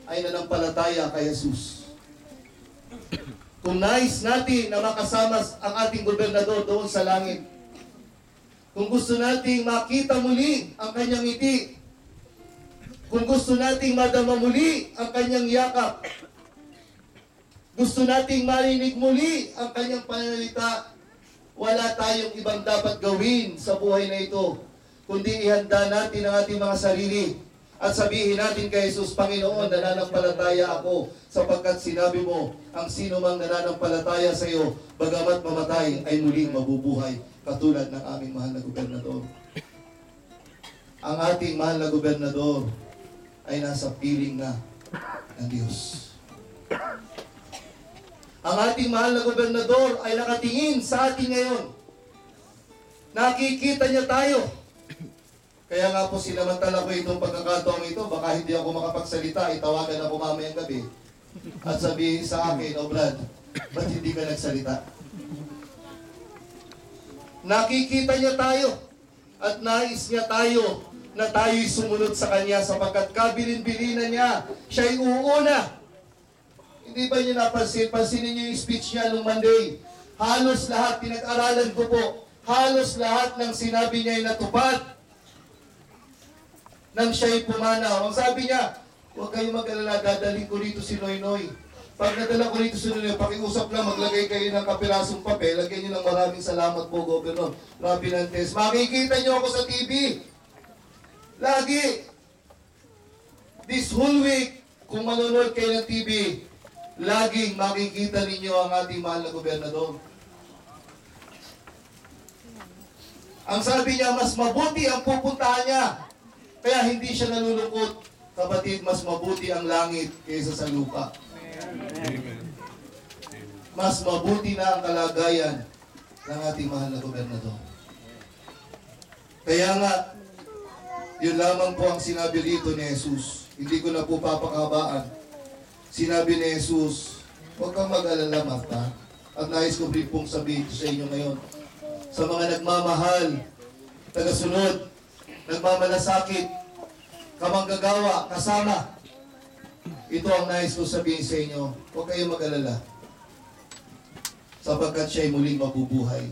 ay nanampalataya kay Jesus. Kung nais natin na makasama ang ating gobernador doon sa langit, kung gusto nating makita muli ang kanyang ngiti, kung gusto nating madama muli ang kanyang yakap, gusto nating marinig muli ang kanyang pananalita, wala tayong ibang dapat gawin sa buhay na ito, kundi ihanda natin ang ating mga sarili at sabihin natin kay Jesus, Panginoon, nananampalataya ako sapagkat sinabi mo, ang sino mang nananampalataya sa iyo, bagamat mamatay, ay muling mabubuhay, katulad ng aming mahal na gobernador. Ang ating mahal na gobernador ay nasa piling na ng Diyos. Ang ating mahal na gobernador ay nakatingin sa atin ngayon. Nakikita niya tayo. Kaya nga po sinamantala ko itong pagkakataong ito, baka hindi ako makapagsalita, itawagan ako mamayang gabi at sabihin sa akin, "O Brad, ba't hindi ka nagsalita?" Nakikita niya tayo at nais niya tayo na tayo'y sumunod sa Kanya sapagkat kabilin-bilinan niya, siya'y uuna. Hindi ba niyo napansin? Pansinin niyo yung speech niya nung Monday. Halos lahat, pinag-aralan ko po, halos lahat ng sinabi niya ay natupad nang siya'y pumanaw. Ang sabi niya, huwag kayong mag-alala, dadalhin ko dito si Noynoy. Pag nadala ko dito si Noynoy, pakiusap lang, maglagay kayo ng kapirasong papel, lagyan niyo ng maraming salamat po, Governor Rafi Nantes. Makikita niyo ako sa TV. Lagi. This whole week, kung manonood kayo ng TV, laging makikita ninyo ang ating mahal na gobernador. Ang sabi niya, mas mabuti ang pupuntahan niya. Kaya hindi siya nalulungkot. Kapatid, mas mabuti ang langit kaysa sa lupa. Amen. Mas mabuti na ang kalagayan ng ating mahal na gobernador. Kaya nga, yun lamang po ang sinabi rito ni Jesus. Hindi ko na po papakabaan. Sinabi ni Jesus, huwag kang mag-alala, Marta. At nais ko rin pong sabihin sa inyo ngayon. Sa mga nagmamahal, tagasunod, nagmamalasakit, kamanggagawa, kasama. Ito ang nais ko sabihin sa inyo, huwag kayong mag-alala. Sapagkat siya'y muling mabubuhay.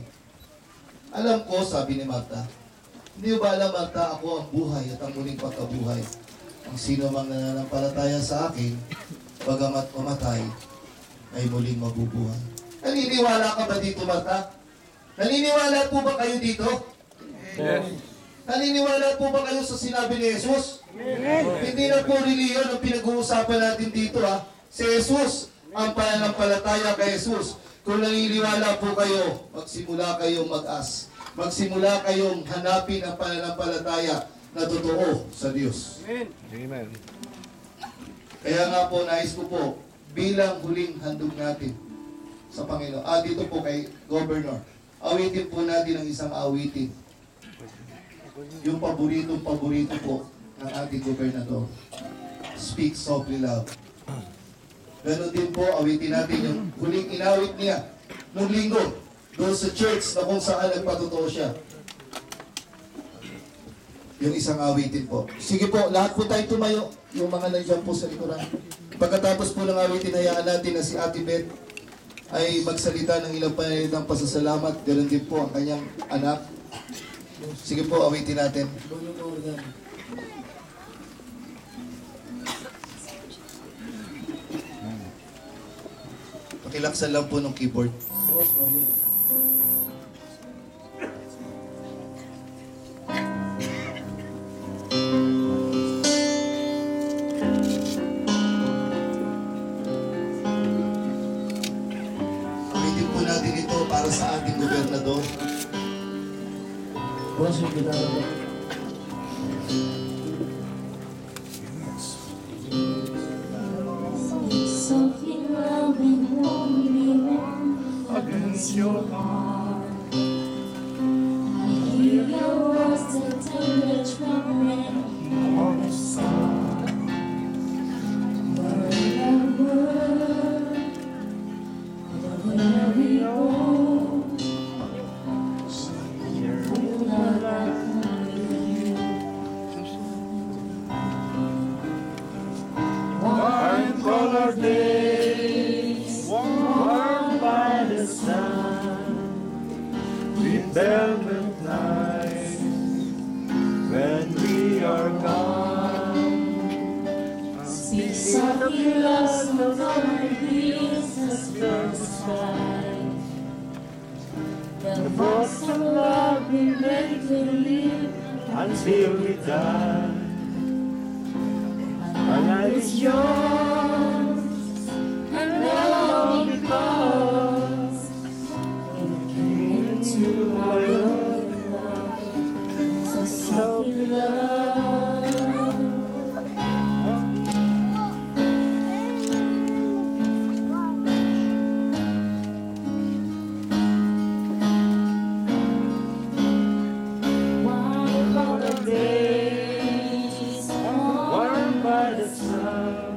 Alam ko, sabi ni Marta, hindi ba alam, Marta, ako ang buhay at ang muling pagkabuhay. Ang sino mang nananampalataya sa akin, bagamat mamatay, ay muling mabubuhay. Naniniwala ka ba dito, Marta? Naniniwala po ba kayo dito? Yes. Naniniwala po ba kayo sa sinabi ni Jesus? Yes. Hindi na po reliyon ang pinag-uusapan natin dito, ha? Si Jesus, ang pananampalataya kay Jesus. Kung naniniwala po kayo, magsimula kayong mag-as. Magsimula kayong hanapin ang pananampalataya na totoo sa Diyos. Amen. Kaya nga po, nais ko po, bilang huling handog natin sa Panginoon. Dito po kay Governor. Awitin po natin ang isang awitin. Yung paboritong paborito po ng ating gobernador. Speak softly love. Ganon din po, awitin natin yung huling inawit niya nung linggo doon sa church na kung saan nagpatotoo siya. Yung isang awitin po. Sige po, lahat po tayo tumayo. Yung mga nandiyan po sa likuran. Pagkatapos po ng awitin, hayaan natin na si Ate Beth ay magsalita ng ilang panalitang pasasalamat. Ganon din po ang kanyang anak. Sige po, awitin natin. Pakilaksan lang po ng keyboard. Awitin po natin ito para sa ating gobernador. Softly loving, warmly warm against your heart. I hear your words, the tender trembling of the sun. Word by word, the very word, will not let me. our days, warmed by the sun, with velvet night, when we are gone. Speak softly, love, no more breeze has filled the sky. The voice of love we make believe Until we die, our life is yours, and all because you came into my love, so softly love. One of the days, warmed by the sun,